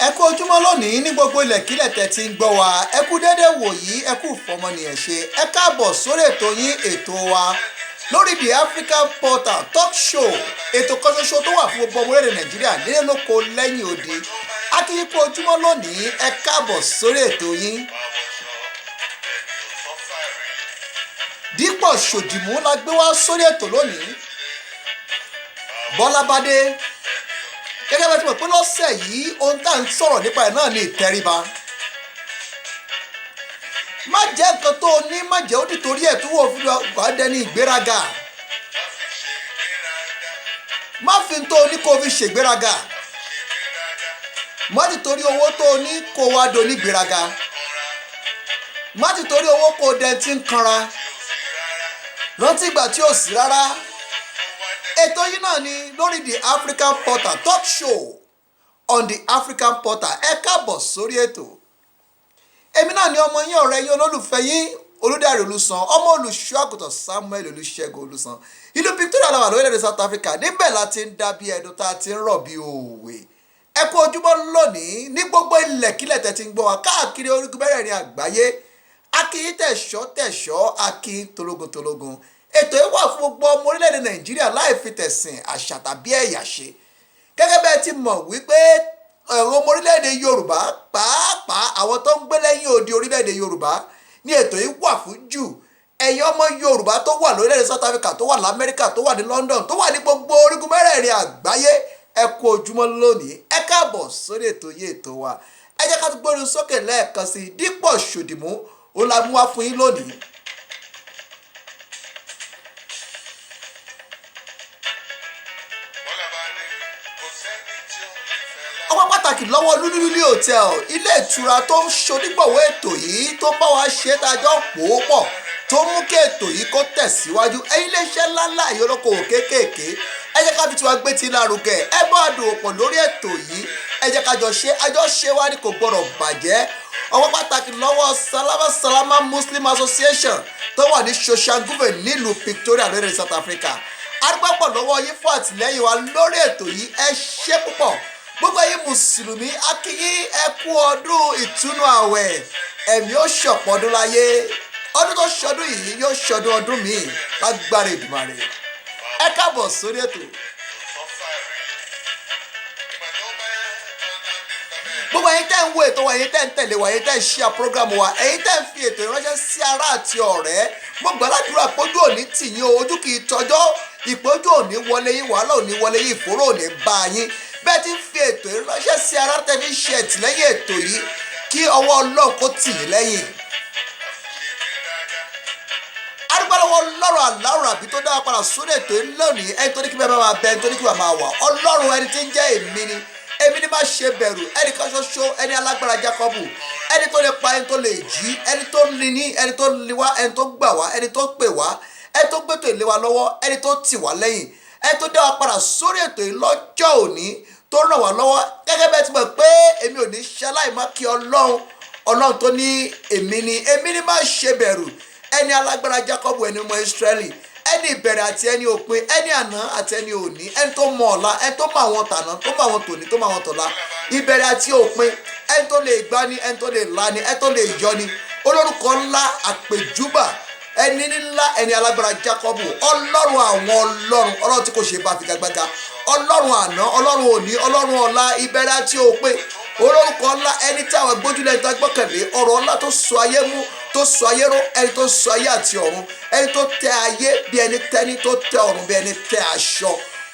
ẹ kú ojúmọ́ lónìí ní gbogbo ilẹ̀kílẹ̀ tẹ́ ti ń gbọ́ wa, ẹ kú dédé wòyí, ẹ kú fọmọnìyàn ṣe, ẹ káàbọ̀ sórí ètò yín ètò wa lórí The African Portal Talk Show, ètò kan ṣoṣo tó wà fún gbogbo ọmọ orílẹ̀ Nàìjíríà nílé lóko lẹ́yìn odi. A kí yín kú ojúmọ́ lónìí, ẹ káàbọ̀ sórí ètò yín. Dípò Ṣòdìmú la gbé wá sórí ètò lónìí. Bọ́lá Bádé, gẹ́gẹ́ bá ti mọ̀ pé lọ́sẹ̀ yìí ohun tá à ń sọ̀rọ̀ nípa ẹ̀ náà ni ìtẹríba. Má jẹ́ nǹkan tó o ní, má jẹ́ ó nítorí ẹ̀ tó wò fún wa dẹni ìgbéraga. Má fi tó o ní kó o fi ṣègbéraga. Má ti torí owó tó o ní kó o wá do ní ìgbéraga. Má ti torí owó kó o dẹ ti ń kanra. Rántí ìgbà tí ò sí rárá. Ètò yìí náà ni lórí The African Portal Talk Show on The African Portal. Ẹ káàbọ̀ sórí ètò. Èmi náà ni ọmọ yín, ọ̀rẹ́ yín, olólùfẹ́ yín, Olúdáre Olùsàn, ọmọ olùṣọ́ àgùntàn Samuel Olúṣẹ́gun Olùsàn. Ìlú Victoria la wà lórílẹ̀-èdè South Africa. Níbẹ̀ la ti ń dá bí ẹdun tá a ti ń rọ̀ bí òwe. Ẹ kú ojúmọ́ lónìí ní gbogbo ilẹ̀kílẹ̀ tẹ́ ti ń gbọ́ wa káàkiri orígun mẹ́rẹ̀ẹ̀rin àgbáyé. A kí yín tẹ̀ṣọ́, a kí yín tológun. Ètò yìí wà fún gbogbo ọmọ orílẹ̀-èdè Nàìjíríà láì fi tẹ̀sìn, àṣà tàbí ẹ̀yà ṣe. Gẹ́gẹ́ bẹ́ẹ̀ ti mọ̀ wípé ọmọ orílẹ̀-èdè Yorùbá, pàápàá àwọn tó ń gbé lẹ́yìn odi orílẹ̀-èdè Yorùbá ní ètò yìí wà fún jù. Ẹ̀yin ọmọ Yorùbá tó wà lórílẹ̀-èdè South Africa, tó wà l'Amẹ́ríkà, tó wà ní London, tó wà ní gbogbo orígun mẹ́rẹ̀ẹ̀rin àgbáyé, ẹ kú ojúmọ́ lónìí, ẹ káàbọ̀ sórí ètò yìí ètò wa. Ẹ jẹ́ ká tún gbórí sókè lẹ́ẹ̀kan sí i. Dípò Ṣòdìmú ó la mú wá fún yín lónìí. Ọpẹ́ pàtàkì lọ́wọ́ Lúlúlúlí Hotel, ilé ìtura tó ń ṣonígbọ̀wọ́ ètò yìí, tó bá wa ṣe dájọ́ pòópọ̀, tó mú kí ètò yìí kó tẹ̀síwájú. Ẹ̀yin iléeṣẹ́ ńláńlá ìyólókòwò kéékèèké, ẹ jẹ́ ká fi tiwa gbé ti lárugẹ, ẹ bá a dòwò pọ̀ lórí ètò yìí, ẹ jẹ́ ká jọ ṣe, àjọṣe wa ni kò gbọ́dọ̀ bàjẹ́. Ọpẹ́ pàtàkì lọ́wọ́ Salama Muslim Association tó wà ní Soshanguve nílùú Victoria lórí South Africa. A dúpẹ́ pọ̀ lọ́wọ́ yín fún àtìlẹ́yìn wa lórí ètò yìí, ẹ ṣé púpọ̀. Gbogbo ẹ̀yin mùsùlùmí, a kí yín ẹ kú ọdún ìtúnú àwẹ̀, ẹ̀mí ó ṣọ̀pọ̀ ọdún láyé. Ọdún tó ṣọdún yìí yóò ṣọdún ọdún míì lágbára Èdùmàrè. Ẹ káàbọ̀ sórí ètò. Gbogbo ẹ̀yin tẹ́ ń wo ètò wa, ẹ̀yin tẹ́ ń tẹ̀lé wa, ẹ̀yin tẹ́ ń share program wa, ẹ̀yin tẹ́ ń fi ètò ìránṣẹ́ sí ará àti ọ̀rẹ́, mo gbàdúrà pé ojú òní tì yín o, ojú kì í tọjọ́, ìpọ́njú òní wọlé yín, wàhálà òní wọlé yín, ìfòró òní bá yín. Bẹ́ẹ̀ ti ń fi ètò ìránṣẹ́ sí ará tẹ́ fi ń ṣe ẹ̀tìlẹ́yìn ètò yìí, kí ọwọ́ Ọlọ́run kó tì yín lẹ́yìn. Adúgbòlówó Ọlọ́run aláwòrán àbí tó dára padà sórí ètò yìí lónìí, ẹni tó ní kí bẹ́ẹ̀ máa bẹ, ẹni tó ní kí bẹ́ẹ̀ máa wà. Ọlọ́run ẹni tí ń jẹ́ èmi ni má ṣe bẹ̀rù, ẹni kan ṣoṣo, ẹni alágbára Jákọ́bù, ẹni tó lè pa, ẹni tó lè jí, ẹni tó ní ní, ẹni tó lè wá, ẹni tó gbà wá, ẹni tó pè wá, ẹni tó gbétò ìlé wa lọ́wọ́, ẹni tó tì wá lẹ́yìn, ẹni tó dá wa padà sórí ètò yìí lọ́jọ́ òní, tó ràn wá lọ́wọ́. Gẹ́gẹ́ bẹ́ẹ̀ ti mọ̀ pé èmi ò ní ṣaláì má kí Ọlọ́run tó ní èmi ni má ṣe bẹ̀rù, ẹni alágbára Jákọ́bù, ẹni ọmọ Ísírẹ́lì, ẹni ìbẹ̀rẹ̀ àti ẹni òpin, ẹni àná àti ẹni òní, ẹni tó mọ ọ̀la, ẹni tó mọ àwọn tàná, tó mọ àwọn tòní, tó mọ àwọn tọ̀la, ìbẹ̀rẹ̀ àti òpin, ẹni tó lè gbani, ẹni tó lè lani, ẹni tó lè yọni, olórúkọ ńlá àpèjúbà, ẹni ńlá, ẹni alágbára Jákọ́bù, Ọlọ́run àwọn Ọlọ́run tí kò ṣe bá figagbága, Ọlọ́run àná, Ọlọ́run òní, Ọlọ́run ọ̀la, ìbẹ̀rẹ̀ àti òpin, olórúkọ ńlá, ẹni tí àwọn gbójúlẹ̀ ń gbọ́kànlé, ọ̀rọ̀ ńlá tó sọ ayé mú, tó sọ ayé ró, ẹni tó sọ ayé àti ọ̀run, ẹni tó tẹ ayé bí ẹni tẹ́ni, tó tẹ ọ̀run bí ẹni tẹ aṣọ.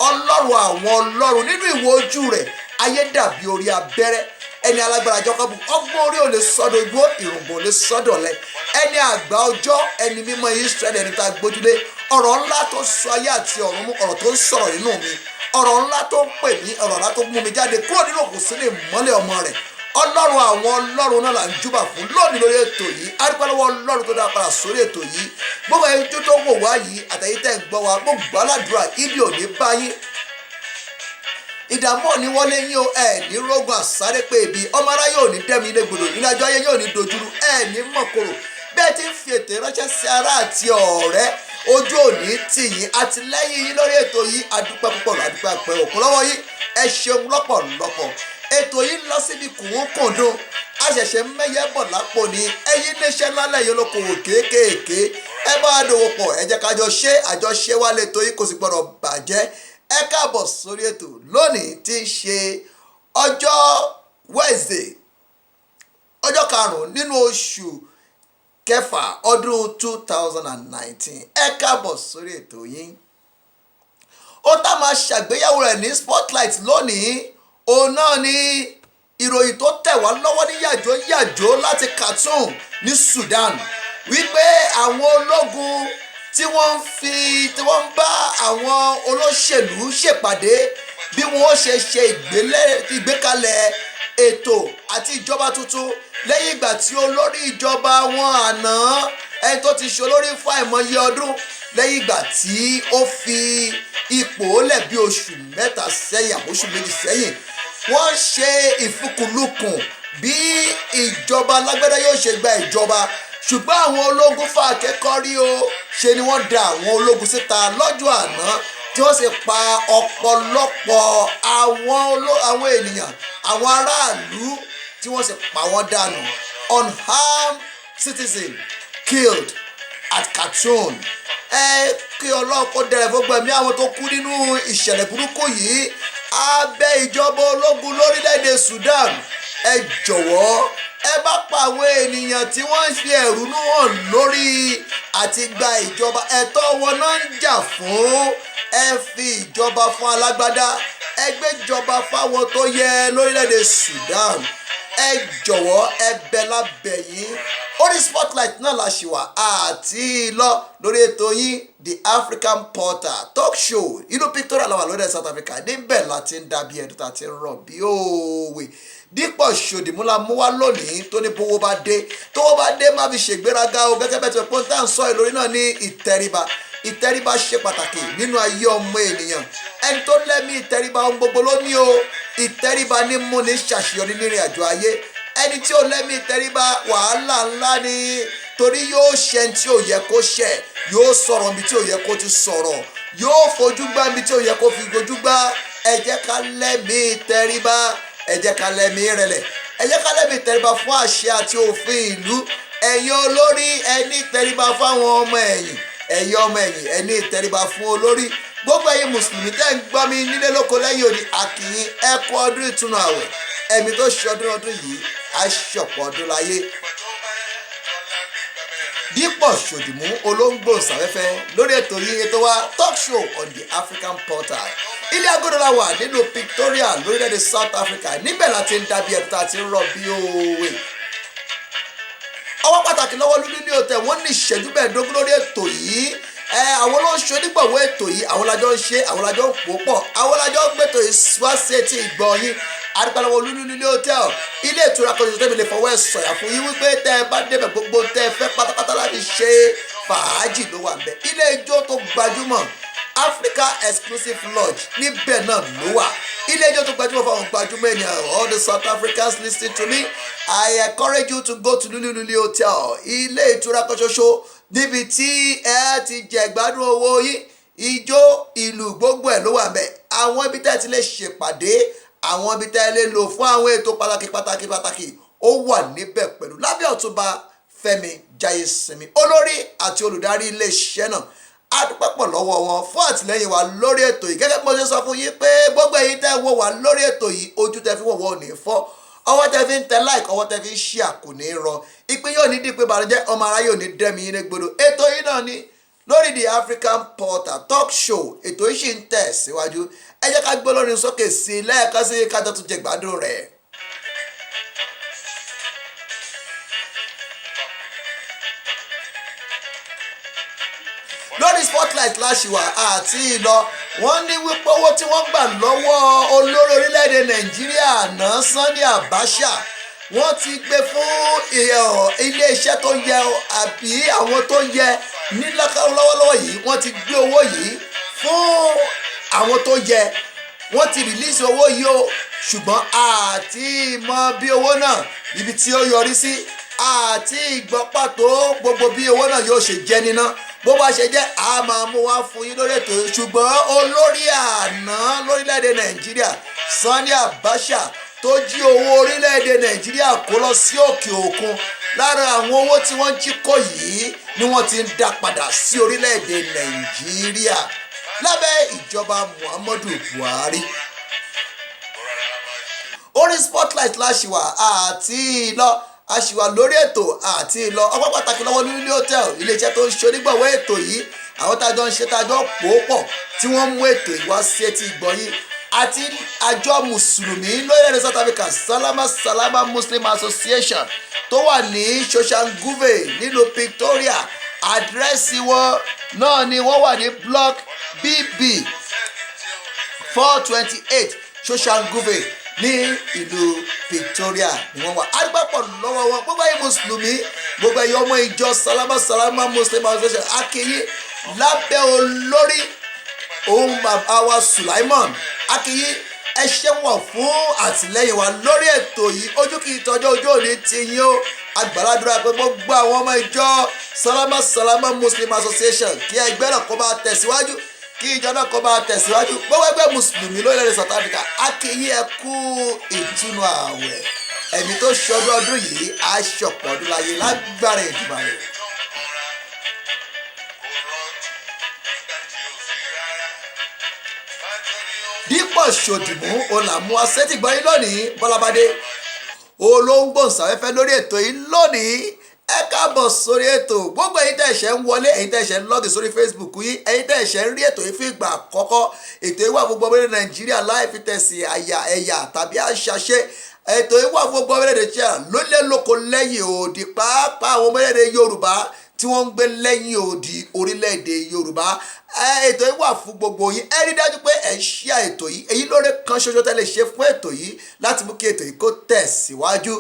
Ọlọ́run àwọn Ọlọ́run, nínú ìwò ojú rẹ̀ ayé dàbí orí abẹ́rẹ́, ẹni alágbára Jákọ́bù, ọgbọ́n orí ò lè sọ́dọ̀ igbó, ìrùngbọ̀n ò lè sọ́dọ̀ lẹ̀, ẹni àgbà ọjọ́, ẹni mímọ́ Ísírẹ́lì, ẹni tá a gbójúlé, ọ̀rọ̀ ńlá tó sọ ayé àti ọ̀run mú, ọ̀rọ̀ tó ń sọ̀rọ̀ nínú mi, ọ̀rọ̀ ńlá tó ń pè mí, ọ̀rọ̀ ńlá tó mú mi jáde kúrò nínú òkùnkùn lè mọ́lẹ̀ ọmọ rẹ̀. Ọlọ́run àwọn Ọlọ́run náà là ń júbà fún lónìí lórí ètò yìí. A dúpẹ́ lọ́wọ́ Ọlọ́run tó dá padà sórí ètò yìí. Gbogbo ẹni tó wò wá yìí, àtẹ̀yìn tẹ́ ń gbọ́ wa, gbogbo aládùúrà ibi ò ní bá yín. Ìdààmú ò ní wọlé yín o, ẹ ní rógun àsáré pé ibi, ọmọ aráyé ò ní dẹ́mi ilé gbòdò, ìrìnàjò ayé yóò ní dojúrú, ẹ ní mọ̀kòrò. Bẹ́ẹ̀ ti ń fi ètò ètò ìránṣẹ́ sí ará àti ọ̀rẹ́ ojú òní tì yín àtìlẹ́yìn yín lórí ètò yìí adúpẹ́ púpọ̀ adúpẹ́ pẹ́ òkú lọ́wọ́ yín ẹ ṣeun lọ́pọ̀lọpọ̀ ètò yìí lọ síbi kùnkùndùn a ṣẹ̀ṣẹ̀ mẹ́yẹ bọ̀ lápò ní ẹ̀yin iléeṣẹ́ lálẹ́ yìí olókòwò kéékèèké ẹ bá a dòwò pọ̀ ẹ jẹ́ kájọ ṣe àjọṣe wa lẹ́tọ̀ yìí kò sì gbọ́dọ̀ bàjẹ́ ẹ káàbọ̀ sórí ètò lónìí tí ń ṣe ọjọ́ Wednesday ọjọ́ karùn-ún nínú oṣù kẹfà ọdún 2019 ẹ káàbọ̀ sórí ètò yìí ó tá máa ṣàgbéyàwó rẹ̀ ní spotlight lónìí òun náà ni ìròyìn tó tẹ̀ wá lọ́wọ́ ní yàjó láti Khartoum ní Sudan wípé àwọn ológun tí wọ́n ń bá àwọn olóṣèlú ṣèpàdé bí wọ́n ṣe ìgbékalẹ̀ ètò àti ìjọba tuntun lẹ́yìn ìgbà tí olórí ìjọba wọn àná ẹni tó ti ṣe olórí fún àìmọye ọdún lẹ́yìn ìgbà tí ó fi ipò lẹ̀ bí oṣù mẹ́ta sẹ́yìn àbóṣù méjì sẹ́yìn wọ́n ṣe ìfikùnlukùn bí ìjọba alágbádá yóò ṣe gba ìjọba ṣùgbọ́n àwọn ológun fà kẹ́kọ̀ọ́ rí o ṣe ni wọ́n da àwọn ológun síta lọ́jọ́ àná tí wọ́n sì pa ọ̀pọ̀lọpọ̀ àwọn ènìyàn àwọn aráàlú tí wọ́n sì pa wọ́n dànù unarmed citizen killed at Khartoum kí Ọlọ́run kó dẹrẹ̀ gbogbo ẹ̀mí àwọn tó kú nínú ìṣẹ̀lẹ̀ burúkú yìí abẹ́ ìjọba ológun lórílẹ̀‐èdè Sudan ẹ jọ̀wọ́ ẹ bá pa àwọn ènìyàn tí wọ́n ń fi ẹ̀rúnú hàn lórí àti gba ìjọba ẹ̀tọ́ wọn náà ń jà fún ẹ fi ìjọba fún alágbádá ẹ gbé ìjọba fáwọn tó yẹ lórílẹ̀‐èdè Sudan ẹ jọ̀wọ́ ẹ bẹ̀ lábẹ́ yín orí spotlight náà la ṣì wà àti lọ lórí ètò yín The African Portal talk show inú Pretoria làwà lórí South Africa níbẹ̀ láti ń dàbí ẹ̀dùn tá a ti ń rọ̀ bí òwe Dípò Ṣòdìmúlà mú wá lónìí tó ní bówó bá dé má fi ṣègbéraga o gẹ́gẹ́ bẹ́ẹ̀ tó pọ́n tá à ń sọ ìlórí náà ní ìtẹríba ṣe pàtàkì nínú ayé ọmọ ènìyàn ẹni tó lẹ́mí ìtẹríba ohun gbogbo ló ní o ìtẹríba ní mú ní ṣàṣeyọrí nírìn àjò ayé ẹni tí ò lẹ́mí ìtẹríba wàhálà ńlá ni torí yóò ṣe ní tí ò yẹ kó ṣe yóò sọ̀rọ̀ níbi tí ò yẹ kó ti sọ̀rọ̀ yóò fojú gbá níbi tí ò yẹ kó fi fojú gbá ẹ jẹ́ ká lẹ́mí ìtẹríba ẹ jẹ́ ká lẹ́mí ìrẹ̀lẹ̀ ẹ jẹ́ ká lẹ́mí ìtẹríba fún àṣẹ àti òfin ìlú ẹ̀yin olórí ẹni ìtẹríba fáwọn ọmọ ẹ̀yìn ẹ̀yin ọmọ ẹ̀yìn ẹni ìtẹríba fún olórí gbogbo ẹ̀yin mùsùlùmí tẹ́ ń gbọ́ mi nílé lóko lẹ́yìn òní àkìyìn ẹ kú ọdún ìtúnu àwẹ̀ ẹ̀mí tó ṣe ọdún yìí á ṣọ̀pọ̀ ọdún láyé. Dípò Ṣòdìmú olóńgbò sáfẹ́fẹ́ lórí ètò yìí ètò wa talk show on The African Portal ilé agodo la wà nínú Pretoria lórílẹ̀‐èdè South Africa níbẹ̀ láti ń dàbí ẹ̀dùn tá a ti ń rọ̀ bí òwe. Ọwọ́ pàtàkì lọ́wọ́ lúlú ní òtẹ̀ wọ́n ní ìṣẹ́jú mẹ́ẹ̀ẹ́dógún lórí ètò yìí àwọn ló ń ṣe onígbọ̀wọ́ ètò yìí àwọn lájọ ń ṣe àwọn lájọ ń pò pọ̀ àwọn lájọ ń gbètò ìwá sí etí ìgbọ́ yín adúpẹ́lọ́wọ́ lúlú nílé hòtẹ́ẹ̀lì ilé ìtura kan ṣoṣo tẹ́mi lè fọwọ́ ẹ̀ sọ̀yà fún yín wípé tẹ́ ẹ bá débẹ̀ gbogbo tẹ́ ẹ fẹ́ pátápátá láti ṣe fàájì ló wà ńbẹ̀ ilé ijó tó gbajúmọ̀ Africa Exclusive Lodge níbẹ̀ náà ló wà ilé ijó tó gbajúmọ̀ fáwọn gbajúmọ̀ ènìyàn all the South Africans listening to me I encourage you to go to Lulu Hotel ilé ìtura kan ṣoṣo níbi tí ẹ ti jẹ gbádùn owó yín ijó ìlú gbogbo ẹ̀ ló wà ńbẹ̀ àwọn ibi tẹ́ ti lè ṣèpàdé àwọn ibi tẹ́ lè lò fún àwọn ètò pàtàkì ó wà níbẹ̀ pẹ̀lú lábẹ́ Ọ̀túnba Fẹ́mi Jayesimi olórí àti olùdarí iléeṣẹ́ náà adúpẹ́pọ̀ lọ́wọ́ wọn fún àtìlẹ́yìn wa lórí ètò yìí gẹ́gẹ́ bí mo ṣe sọ fún yín pé gbogbo ẹ̀yin tẹ́ wò wá lórí ètò yìí ojú tẹ́ fi wò wọ́n ò ní fọ́ ọwọ́ tẹ́ fi ń tẹ like ọwọ́ tẹ́ fi ń ṣíà kò ní rọ ìpín yóò ní dípé ìbànújẹ́ ọmọ aráyé ò ní dẹ́mi yín légbodò ètò yìí náà ni lórí The African Portal talk show ètò yìí ṣì ń tẹ̀ síwájú ẹ jẹ́ ká gbé olórin sókè sí i lẹ́ẹ̀kan sí kájọ tún jẹ gbádùn rẹ̀. lórí spotlight láṣìwà àti ìlọ wọ́n ní wípé owó tí wọ́n gbà lọ́wọ́ olórí orílẹ̀-èdè Nàìjíríà náà Sani Abacha wọ́n ti gbé fún iléeṣẹ́ tó yẹ àbí àwọn tó yẹ ní lọ́wọ́lọ́wọ́ yìí wọ́n ti gbé owó yìí fún àwọn tó yẹ wọ́n ti release owó yìí o ṣùgbọ́n àti mọ bí owó náà ibi tí ó yọrí sí àti ìgbọ́ pàtó gbogbo bí owó náà yóò ṣe jẹ́ níná bó bá ṣe jẹ́ a máa mú wá fún yín lórí ètò yìí. Ṣùgbọ́n olórí àná lórílẹ̀‐èdè Nàìjíríà Sani Abacha tó jí owó orílẹ̀‐èdè Nàìjíríà kó lọ sí òkè òkun, lára àwọn owó tí wọ́n jí kó yìí ni wọ́n ti ń dá padà sí orílẹ̀‐èdè Nàìjíríà lábẹ́ ìjọba Muhammadu Buhari. Orí Spotlight láṣìwà àti ìlọ àṣìwà lórí ètò àti ìlọ ọpọ́ pàtàkì lọ́wọ́ Lulu Hotel, iléeṣẹ́ tó ń ṣe onígbọ̀wọ́ ètò yìí, àwọn tájọ ń ṣe tájọ pòópọ̀ tí wọ́n mú ètò ìwá sí etí ìgbọ̀nyí, àti àjọ mùsùlùmí lórílẹ̀-èdè South Africa Salama Muslim Association tó wà ní Soshanguve nílùú Pretoria. Àdírẹ́sì wọn náà ni wọ́n wà ní block BB 428 Soshanguve ní ìlú Pretoria ni wọ́n wà. Àdúgbò lọ́wọ́ wọn gbogbo ẹ̀yin mùsùlùmí, gbogbo ẹ̀yin ọmọ ìjọ Salama Muslim Association akíyí lábẹ́ olórí ohun bàbá wa Sulaiman akíyí ẹ ṣẹ́wọ̀n fún àtìlẹ́yìn wa lórí ètò yìí. Ojú kì í tọ́jú ojú òní ti yín o. Àgbàládùra pé gbogbo àwọn ọmọ ìjọ Salama Muslim Association kí ẹgbẹ́ náà kó máa tẹ̀síwájú, kí ìjọ náà kó máa tẹ̀síwájú. Gbogbo ẹgbẹ́ mùsùlùmí lórílẹ̀-èdè South Africa akíyí ẹ kú ìtúnu ààwẹ̀, ẹ̀mí tó ṣọdún ọdún yìí á ṣọ̀pọ̀ ọdún láyé lágbára ìdìbò rẹ̀. Dípò Ṣòdìmú olàmú asẹ́tìgbọ́ yín lónìí Bọ́lábádé olóńgbòǹsáfẹ́fẹ́ lórí ètò yìí lónìí. Ẹ káàbọ̀ sórí ètò. Gbogbo ẹ̀yin tẹ́ ẹ̀ṣẹ̀ ń wọlé, ẹ̀yin tẹ́ ẹ̀ṣẹ̀ ń lọ́gì sórí Facebook yìí, ẹ̀yin tẹ́ ẹ̀ṣẹ̀ ń rí ètò yìí fún ìgbà àkọ́kọ́. Ètò yìí wà fún gbogbo orílẹ̀ Nàìjíríà láì fi tẹ̀sí ẹ̀yà tàbí àṣàṣe. Ètò yìí wà fún gbogbo orílẹ̀ Nàìjíríà lólé lóko lẹ́yìn òdì, pàápàá àwọn orílẹ̀-èdè Yorùbá tí wọ́n ń gbé lẹ́yìn òdì orílẹ̀-èdè Yorùbá. Ètò yìí wà fún gbogbo yín. Ẹ rí dájú pé ẹ ṣíà ètò yìí. Èyí lóore kan ṣoṣo tẹ́ lè ṣe fún ètò yìí láti mú kí ètò yìí kó tẹ̀síwájú.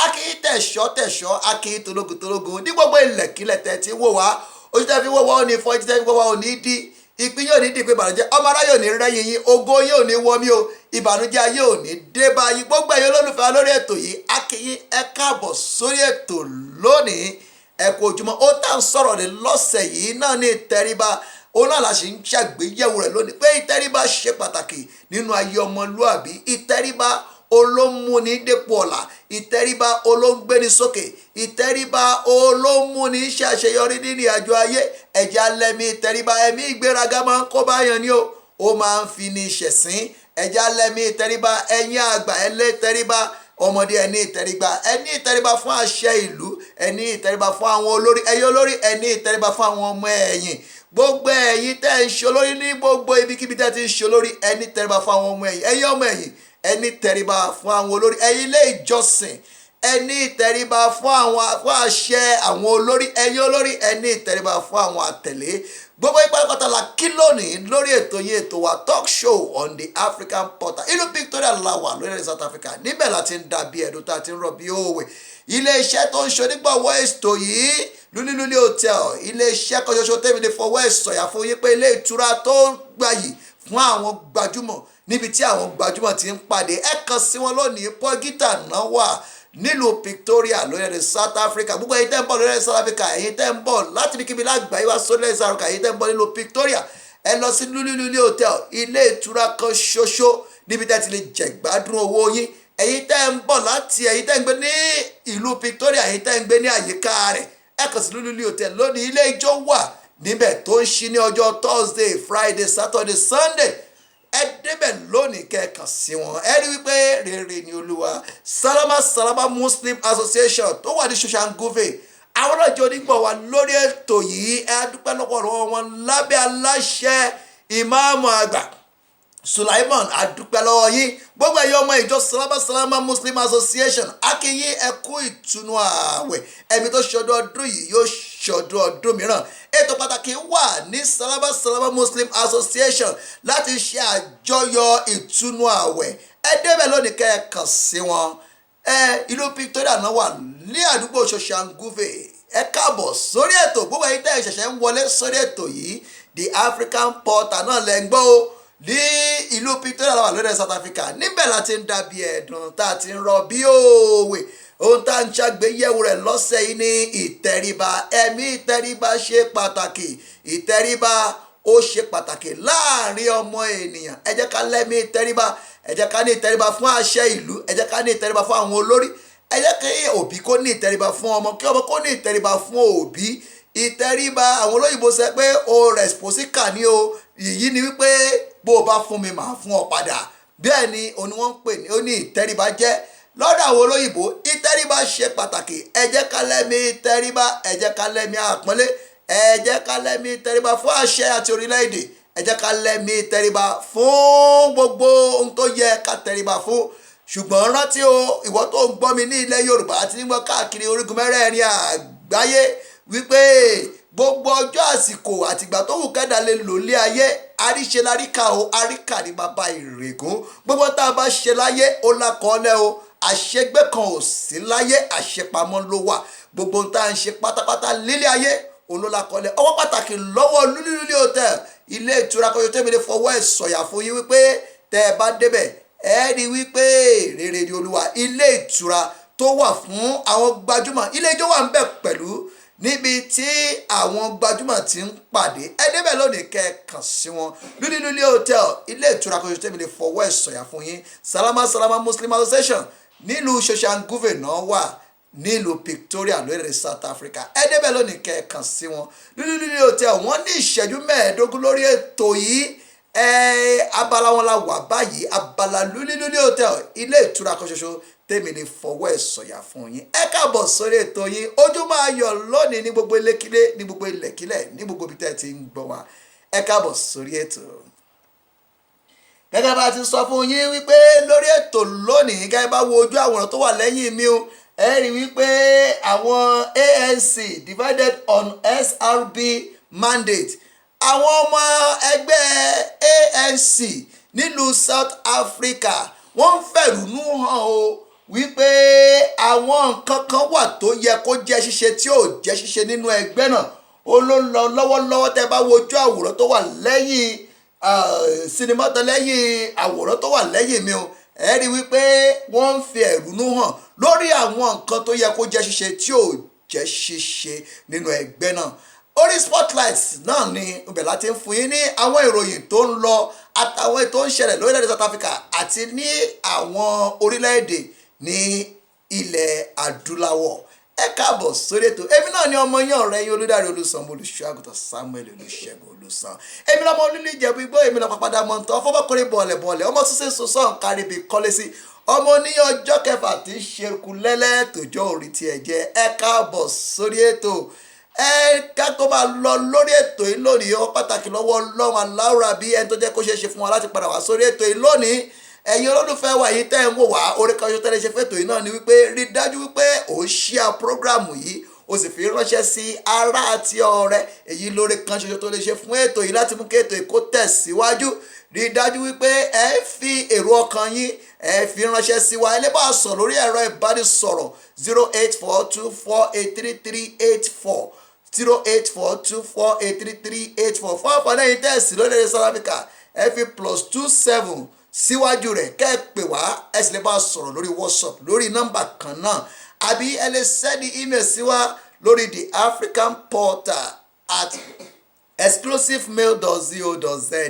Akíyí tẹ̀ṣọ́ akíyí tológun ní gbogbo ilẹ̀kílẹ̀ tẹ́ ti wò wá. Ojú tẹ́ fi wò wá ò ní fọ́, ojú tẹ́ fi wò wá ò ní dí. Ìpín yóò ní dì pé ìbànújẹ́ ọmọ aráyé ò ní rẹ́yìn yín, ògo yóò ní wọmí o, ìbànújẹ́ ayé ò ní dé bá yín. Gbogbo ẹ̀yin olólùfẹ́ lórí ètò yìí akíyí ẹ káàbọ̀ sórí ètò lónìí. Ẹ kú ojúmọ́. Ó tá ń sọ̀rọ̀ ní lọ́sẹ̀ yìí náà ní ìtẹríba. Ó náà la ṣe ń ṣàgbéyẹ̀wò rẹ̀ lónìí pé ìtẹríba ṣe pàtàkì nínú ayé ọmọlúàbí. Ìtẹríba olómúni dépò ọ̀la, ìtẹríba olóńgbéni sókè, ìtẹríba olómúni ṣàṣeyọrí nínú àjọ ayé. Ẹ̀jẹ̀ alẹ́mí ìtẹríba, ẹ̀mí ìgbéraga máa ń kó báyàn ni o, ó máa ń fi ní ṣẹ̀sín. Ẹ̀jẹ̀ alẹ́mí ìtẹríba, ẹ̀yin àgbà ẹlẹ́tẹríba, ọmọdé ẹni ìtẹríba, ẹni ìtẹríba fún àṣẹ ìlú, ẹni ìtẹríba fún àwọn olórí, ẹ̀yin olórí ẹni ìtẹríba fún àwọn ọmọ ẹ̀yìn. Gbogbo ẹ̀yin tẹ́ ń ṣe olórí ní gbogbo ibikíbi tẹ́ ti ń ṣe olórí, ẹni tẹríba fún àwọn ọmọ ẹ̀yìn. Ẹ̀yin ọmọ ẹ̀yìn ẹni tẹríba fún àwọn olórí. Ẹ̀yin ilé ìjọsìn ẹni ìtẹríba fún àṣẹ àwọn olórí. Ẹ̀yin olórí ẹni ìtẹríba fún àwọn àtẹ̀lé. Gbogbo ipa pàtàkì kí lónìí lórí ètò yìí, ètò wa talk show on the African Portal. Ìlú Victoria la wà lórílẹ̀ South Africa. Níbẹ̀ la ti ń dàbí ẹ̀dùn tá a ti ń rọ̀ bí òwe. Ilé-iṣẹ́ tó ń ṣonígbọ̀wọ́ ètò yìí Lulu Hotel, ilé-iṣẹ́ kan ṣoṣo tẹ́mi lè fọwọ́ ẹ̀ sọ̀yà fún yín pé ilé ìtura tó ń gbayì fún àwọn gbajúmọ̀, níbi tí àwọn gbajúmọ̀ ti ń pàdé. Ẹ kàn sí wọn lónìí. Paul Gita náà wà nílùú Pretoria lórílẹ̀-èdè South Africa. Gbogbo ẹ̀yin tẹ́ ń bọ̀ lórílẹ̀-èdè South Africa, ẹ̀yin tẹ́ ń bọ̀ láti ibikíbi lágbàáyé wá sórílẹ̀-èdè South Africa, ẹ̀yin tẹ́ ń bọ̀ nílùú Pretoria, ẹ lọ sí Lulu Hotel, ilé ìtura kan ṣoṣo níbi tẹ́ ti lè jẹ̀gbádùn owó yín. Ẹ̀yin tẹ́ ń bọ̀ láti ẹ̀yin tẹ́ ń gbé ní ìlú Pretoria, ẹ̀yin tẹ́ ń gbé ní àyíká rẹ̀, ẹ kàn sí Lulu Hotel lónìí. Ilé ijó wà níbẹ̀ tó ń ṣí ní ọjọ́ Thursday, Friday, Saturday, Sunday. Ẹ débẹ̀ lónìí kẹ́ẹ̀kan sí wọn. Ẹ rí wípé rere ni Olúwa. Salama Muslim Association tó wà ní Soshanguve, àwọn ọjọ́ onígbọ̀ wa lórí ètò yìí. Ẹ dúpẹ́ lọ́pọ̀lọpọ̀ wọn lábẹ́ aláṣẹ ìmáàmù àgbà Sulaiman, adúpẹ́ lọ́wọ́ yín. Gbogbo ẹ̀yin ọmọ ìjọ Salama Muslim Association akínyí ẹ kú ìtúnu ààwẹ̀. Ẹ̀mí tó ṣọdún ọdún yìí yóò ṣọdún ọdún mìíràn. Ètò pàtàkì wà ní Salama Muslim Association láti ṣe àjọyọ̀ ìtúnu ààwẹ̀. Ẹ débẹ̀ lónìí kẹ́ ẹ kàn sí wọn. Ìlú Pretoria náà wà ní àdúgbò Soshanguve. Ẹ káàbọ̀ sórí ètò. Gbogbo ẹ̀yin tẹ́ ẹ ṣẹ̀ṣẹ̀ ń wọlé sórí ètò yìí, the African Portal náà lẹ́ ń gbọ́ o. Ní ìlú Pretoria la wà lórí South Africa. Níbẹ̀ la ti ń dàbí ẹ̀dùn tá a ti ń rọ bí òwe. ohun tá à ń ṣàgbéyẹ̀wò rẹ̀ lọ́sẹ̀ yìí ní ìtẹríba. Ẹ̀mí ìtẹríba ṣe pàtàkì. Ìtẹríba ó ṣe pàtàkì láàrin ọmọ ènìyàn. Ẹ jẹ́ ká lẹ́mí ìtẹríba. Ẹ jẹ́ ká ní ìtẹríba fún àṣẹ ìlú. Ẹ jẹ́ ká ní ìtẹríba fún àwọn olórí. Ẹ jẹ́ kí òbí kó ní ìtẹríba fún ọmọ, kí ọmọ kó ní ìtẹríba fún òbí. Ìtẹríba, àwọn olóyìnbó sọ pé o reciprocity ni o. Èyí ni wípé bó o bá fún mi màá fún ọ padà. Bẹ́ẹ̀ ni òní wọ́n ń pè ní ó ní ìtẹríba jẹ́ lọ́dọ̀ àwọn olóyìnbó. Ìtẹríba ṣe pàtàkì. Ẹ jẹ́ ká lẹ́mí ìtẹríba. Ẹ jẹ́ ká lẹ́mí àpọ́nlé. Ẹ jẹ́ ká lẹ́mí ìtẹríba fún àṣẹ àti orílẹ̀-èdè. Ẹ jẹ́ ká lẹ́mí ìtẹríba fún gbogbo ohun tó yẹ ká tẹríba fún. Ṣùgbọ́n rántí o, ìwọ tó ń gbọ́ mi ní ilẹ̀ Yorùbá àti nígbà káàkiri orígun mẹ́rẹ̀ẹ̀rin àgbáyé, wípé gbogbo ọjọ́ àsìkò àtìgbà tó wù kẹ́dà lè lò lé ayé, àríṣe láríkà o, àríkà ní bàbá ìrègùn. Gbogbo tá a bá ṣe láyé ó lákọọ́lẹ̀ o. Àṣegbé kan ò sí láyé, àṣepamọ́ ló wà. Gbogbo tá à ń ṣe pátápátá lílé ayé olólàkọọ́lẹ̀. Ọwọ́ pàtàkì lọ́wọ́ Lúlí Hotel, ilé ìtura kan yóò tẹ́mi lè fọwọ́ ẹ̀ sọ̀yà fún yín wípé tẹ́ ẹ bá débẹ̀ ẹ rí wípé rere ni Olúwa. Ilé ìtura tó wà fún àwọn gbajúmọ̀, ilé ijó wà ń bẹ̀ pẹ̀lú níbi tí àwọn gbajúmọ̀ ti ń pàdé. Ẹ débẹ̀ lónìí kẹ́ ẹ kàn sí wọn. Lúlí Hotel, ilé ìtura kan yóò tẹ́mi lè fọwọ́ ẹ̀ sọ̀yà fún yín. Salama Muslim Association nílùú Soshanguve náà wà nílùú Victoria lórílẹ̀ South Africa. Ẹ débẹ̀ lónìí kẹ́ ẹ kàn sí wọn. Lúlí Hotel, wọ́n ní ìṣẹ́jú 15 lórí ètò yìí. Abala wọn la wà báyìí. Abala Lúlí Hotel, ilé ìtura kan ṣoṣo tèmi ní fọwọ́ ẹ̀ sọ̀yà fún yín. Ẹ káàbọ̀ sórí ètò yín Ojúmọ́ Ayọ̀ lónìí ní gbogbo ilékílé, ní gbogbo ilẹ̀kílẹ̀, ní gbogbo ibi tẹ́ ti ń gbọ́ wa. Ẹ káàbọ̀ sórí ètò. Gẹ́gẹ́ bá ti sọ fún yín wípé lórí ètò lónìí, gẹ́gẹ́ bá wo ojú àwòrán tó wà lẹ́yìn mi o, ẹ rí wípé àwọn ANC divided on SRB mandate. Àwọn ọmọ ẹgbẹ́ ANC nílùú South Africa wọ́n ń fẹ̀rùnú hàn o wípé àwọn nǹkan kan wà tó yẹ kó jẹ́ ṣíṣe tí ò jẹ́ ṣíṣe nínú ẹgbẹ́ náà. Ó ló ń lọ lọ́wọ́lọ́wọ́. Tẹ́ bá wo ojú àwòrán tó wà lẹ́yìn sinimá tó lẹ́yìn àwòrán tó wà lẹ́yìn mi o, ẹ rí wípé wọ́n ń fi ẹ̀rùnú hàn lórí àwọn nǹkan tó yẹ kó jẹ́ ṣíṣe tí ò jẹ́ ṣíṣe nínú ẹgbẹ́ náà. Orí Spotlight náà ni ibẹ̀ láti ń fún yín ní àwọn ìròyìn tó ń lọ àtàwọn tó ń ṣẹlẹ̀ lórílẹ̀-èdè South Africa àti ní àwọn orílẹ̀-èdè ní ilẹ̀ adúláwọ̀. Ẹ káàbọ̀ sórí ètò. Èmi náà ni ọmọ yín ọ̀rẹ́ yín Olúdáre Olúsan, olùṣọ́-àgùntàn Samuel Olúṣẹ́gun Olúsan. Èmi lọ́mọ Olúlé Ìjẹ̀bú Igbó, èmi lọ́ pàpàdà mọ̀ntàn fọ́bọ́kùnrin bọ̀ọ̀lẹ̀ ọmọ túnṣe sọ́sọ́ kárí bíi kọ́lé sí ọmọ oníyàn ọjọ́ kẹfà tí ń ṣerú lẹ́lẹ́ tòjọ́ orí ti ẹ̀jẹ̀. Ẹ káàbọ̀ sórí ètò. Ká tó máa lọ lórí ètò yìí lónìí, ó pàtàkì lọ́wọ́ Ọlọ́run aláwòrán bí ẹni tó jẹ́ kó ṣeé ṣe fún wa láti padà wá sórí ètò yìí lónìí. Ẹ̀yin olólùfẹ́ wa yìí tẹ́ ń wò wá, orí kan ṣoṣo tẹ́lẹ̀ ṣe fẹ́tò yìí náà ni wípé rí dájú wípé ò ń share prógráàmù yìí, o sì fi ránṣẹ́ sí ará àti ọ̀rẹ́. Èyí lórí kan ṣoṣo tó lè ṣe fún ètò yìí láti mú kí ètò yìí kó tẹ̀síwájú. Rí dájú wípé ẹ fi èrò ọkàn yín ẹ fi ránṣẹ́ sí wa. Ẹ lè bá a sọ̀rọ̀ lórí ẹ̀rọ ìbánisọ̀rọ̀ 08424833384 08424833384 fún àǹfààní ẹ̀yin tẹ̀sí lórílẹ̀-èdè South Africa. Ẹ fi +27 síwájú rẹ̀ kẹ́ ẹ pè wá. Ẹ sì lè bá a sọ̀rọ̀ lórí WhatsApp lórí nọ́mbà kan náà, àbí ẹ lè sẹ́ndì email sí wa lórí theafricanportal@exclusivemail.co.za.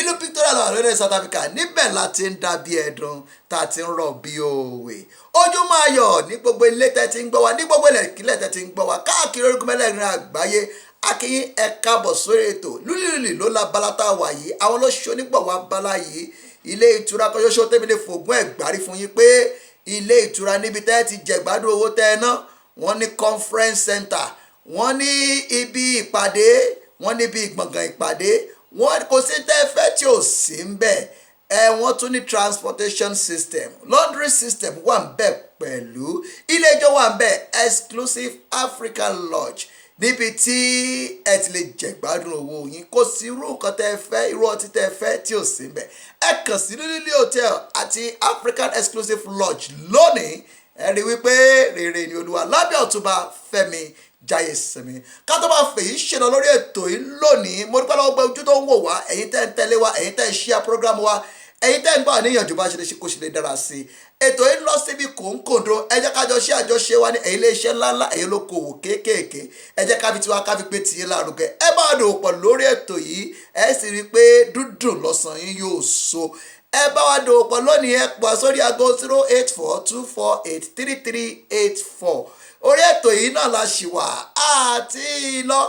Ìlú Victoria lọ́wọ́ lórí South Africa. Níbẹ̀ láti ń dàbí ẹ̀dùn tá a ti ń rọ̀ bí òwe. Ojúmọ́ Ayọ̀ ní gbogbo ilé tẹ́ ti ń gbọ́ wa, ní gbogbo ilẹ̀kílẹ̀ tẹ́ ti ń gbọ́ wa káàkiri orígun mẹ́rẹ̀ẹ̀rin àgbáyé. Akínyìn ẹ káàbọ̀ sórí ètò. Lúlí ló la bala tá a wà yìí. Àwọn ló ṣe onígbọ̀wọ́ abala yìí. Ilé ìtura kan ṣoṣo tẹ́mi lè fògùn ẹ̀gbárí fún yín pé ilé ìtura níbi tẹ́ ti jẹ̀gbádùn owó tẹ́ ẹ ná. Wọ́n ní conference center, wọ́n ní ibi ìpàdé, wọ́n ní ibi ìgbọ̀ngàn ìpàdé, wọ́n kò sí tẹ́ fẹ́ tí ò sí ń bẹ̀. Wọ́n tún ní transportation system, laundry system wà ń bẹ̀ pẹ̀lú. Ilé ijó wà ń bẹ̀, Exclusive African Lodge, níbi tí ẹ ti lè jẹ̀gbádùn owó yín. Kò sí irú nǹkan tẹ́ fẹ́, irú ọtí tẹ́ fẹ́ tí ò sí ń bẹ̀. Ẹ kàn sí Lúlí Hotel àti African Exclusive Lodge lónìí. Ẹ rí wípé rere ni Olúwa lábẹ́ Ọ̀túnba Fẹ́mi Jayesimi. Ká tó máa fèyí ṣe lọ lórí ètò yìí lónìí, mo dúpẹ́ lọ́wọ́ gbogbo ojú tó ń wò wá, ẹ̀yin tẹ́ ń tẹ̀lé wa, ẹ̀yin tẹ́ ń share program wa, ẹ̀yin tẹ́ ń gbà níyànjú bá ṣe lè ṣe kó ṣe lè dára sí i. Ètò yìí lọ síbi kòńkòndó, ẹ jẹ́ ká jọ ṣe àjọṣe wa ní ẹ̀yin iléeṣẹ́ ńláńlá, ẹ̀yin olókoòwò kéékèèké, ẹ jẹ́ ká fi tiwa ká fi pé tiyín lárugẹ. Ẹ bá wa dòwò pọ̀ lórí ètò yìí, ẹ sì rí i pé dúdùn lọ́sàn yín yóò so. Ẹ bá wa dòwò pọ̀ lónìí, ẹ pọ̀ sórí aago 08424833384. Orí ètò yìí náà la ṣì wà àti lọ.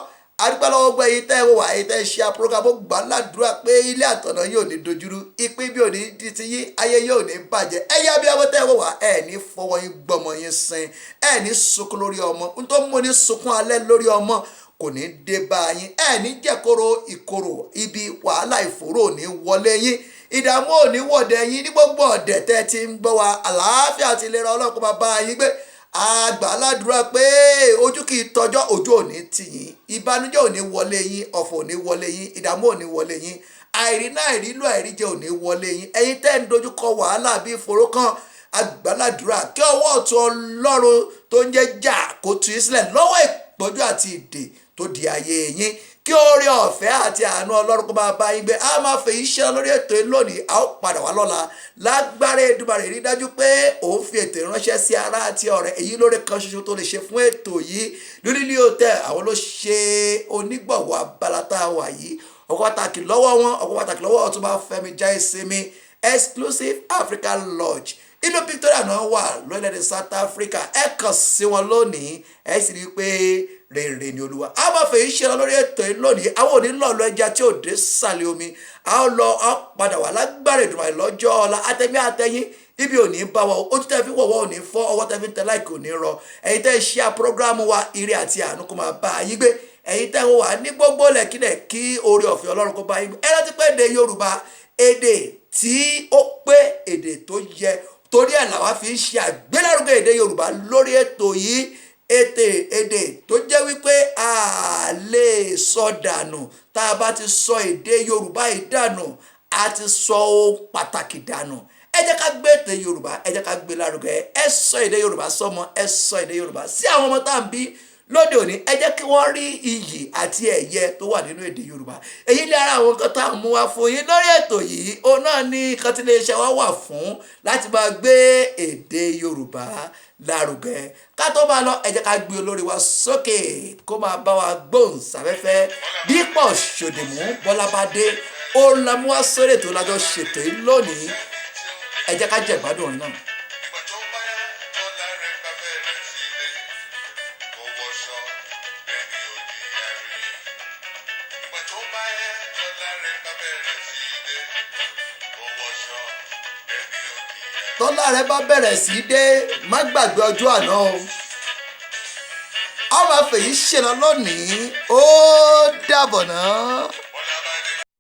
Adúpẹ́ lọ́wọ́ gbọ́ èyí tẹ́ ẹ wò wá, èyí tẹ́ ẹ ṣe àpòrógámù gbà ládùúrà pé ilé àtọ̀nà yóò ní dojúrú, ìpín bí ò ní di ti yín, ayé yóò ní bàjẹ́. Ẹ̀yà bí ọmọ tẹ́ ẹ wò wá, ẹ̀ ní fọwọ́ yín gbọ́mọ yín sin, ẹ̀ ní sunkún lórí ọmọ, n tó mú ní sunkún alẹ́ lórí ọmọ kò ní dé bá yín, ẹ̀ ní jẹ́kóró ìkorò ibi wàhálà ìfòró ò ní wọlé yín, ìdààmú ò ní wọ̀dẹ̀ yín. Ní gbogbo ọ̀dẹ̀ tẹ́ ti ń gbọ́ wa, àlàáfíà àti ìlera Ọlọ́run kó máa bá yín gbé. Àgbà aládùúrà pé ojú kì í tọjọ́, ojú ò ní tì yín, ìbànújẹ́ ò ní wọlé yín, ọ̀fọ̀ ò ní wọlé yín, ìdààmú ò ní wọlé yín, àìrínà àìrílò àìríjẹ ò ní wọlé yín. Ẹ̀yin tẹ́ ń dojúkọ wàhálà bíi ìfòró kan, àgbà aládùúrà kí ọwọ́ ọ̀tún Ọlọ́run tó ń jẹ́ jà kó tú yín sílẹ̀ lọ́wọ́ ìpọ́njú àti ìdè tó di ayé yín. Kí oore ọ̀fẹ́ àti àánú Ọlọ́run kó máa bá yín gbé. A máa fèyí ṣe lórí ètò yìí lónìí, a ó padà wá lọ́la. Lágbára Èdùmàrè, rí dájú pé òun fi ètò ìránṣẹ́ sí ará àti ọ̀rẹ́. Èyí lóore kan ṣoṣo tó lè ṣe fún ètò yìí. Lórílẹ̀ Hotel àwọn ló ṣe onígbọ̀wọ́ abala tá a wà yìí. Ọkọ̀ pàtàkì lọ́wọ́ wọn, ọkọ̀ pàtàkì lọ́wọ́ Ọ̀túnba Fẹ́mi Jáìsinmi Exclusive African Lodge. Ìlú Victoria náà wà lórílẹ̀‐èdè South Africa. Ẹ kàn sí wọn lónìí, ẹ sì rí i pé rere ni Olúwa. A máa fèyí ṣe lọ lórí ètò yìí lónìí. Àwọn òní lọ́ọ̀lọ́ ẹja tí ò dé sàlẹ̀ omi. A ó lọ, a padà wà lágbára Èdùmàrè lọ́jọ́ ọ̀la. Àtẹ̀mí àtẹ̀yìn ibi ò ní bá wa, ojú tẹ́ fi wọ̀wọ́ ò ní fọ́, ọwọ́ tẹ́ fi ń tẹ láìkì ò ní rọ. Ẹ̀yin tẹ́ ṣe àpọ́gírámù wa, ire àti àánú kó máa bá yín gbé. Ẹ̀yin tẹ́ wò wá ní gbogbo lẹ́kílẹ̀ kí oore ọ̀fẹ́ Ọlọ́run kó bá yín gbé. Ẹ rántí pé èdè Yorùbá, èdè tí ó pé, èdè tó yẹ, torí ẹ̀ làwa fi ń ṣe àgbélárugẹ èdè Yorùbá lórí ètò yìí. Èdè tó jẹ́ wípé a lè sọ dànù. Tá a bá ti sọ èdè Yorùbá yìí dànù, a ti sọ ohun pàtàkì dànù. Ẹ jẹ́ ká gbé èdè Yorùbá, ẹ jẹ́ ká gbé lárugẹ. Ẹ sọ èdè Yorùbá sọ́mọ, ẹ sọ èdè Yorùbá sí àwọn ọmọ tá à ń bí lóde òní. Ẹ jẹ́ kí wọ́n rí iyì àti ẹ̀yẹ tó wà nínú èdè Yorùbá. Èyí ni ara àwọn nǹkan tá à ń mú wá fún yín lórí ètò yìí. Òun náà ni nǹkan tí iléeṣẹ́ wa wà fún, láti máa gbé èdè Yorùbá lárugẹ. Ká tó máa lọ, ẹ jẹ́ ká gbé olórí wa sókè kó máa bá wa gbóhùn sáfẹ́fẹ́. Bípọ̀ Ṣòdìmú Bọ́lábádé òun la mú wá sórí ètò lájọ ṣètò yìí lónìí. Ẹ jẹ́ ká jẹ ìgbádùn orin náà. Tọ́lá rẹ bá bẹ̀rẹ̀ sí dé, má gbàgbé ọjọ́ àná o. A máa fèyí ṣe lọ lónìí. Ó dàbọ̀ náà.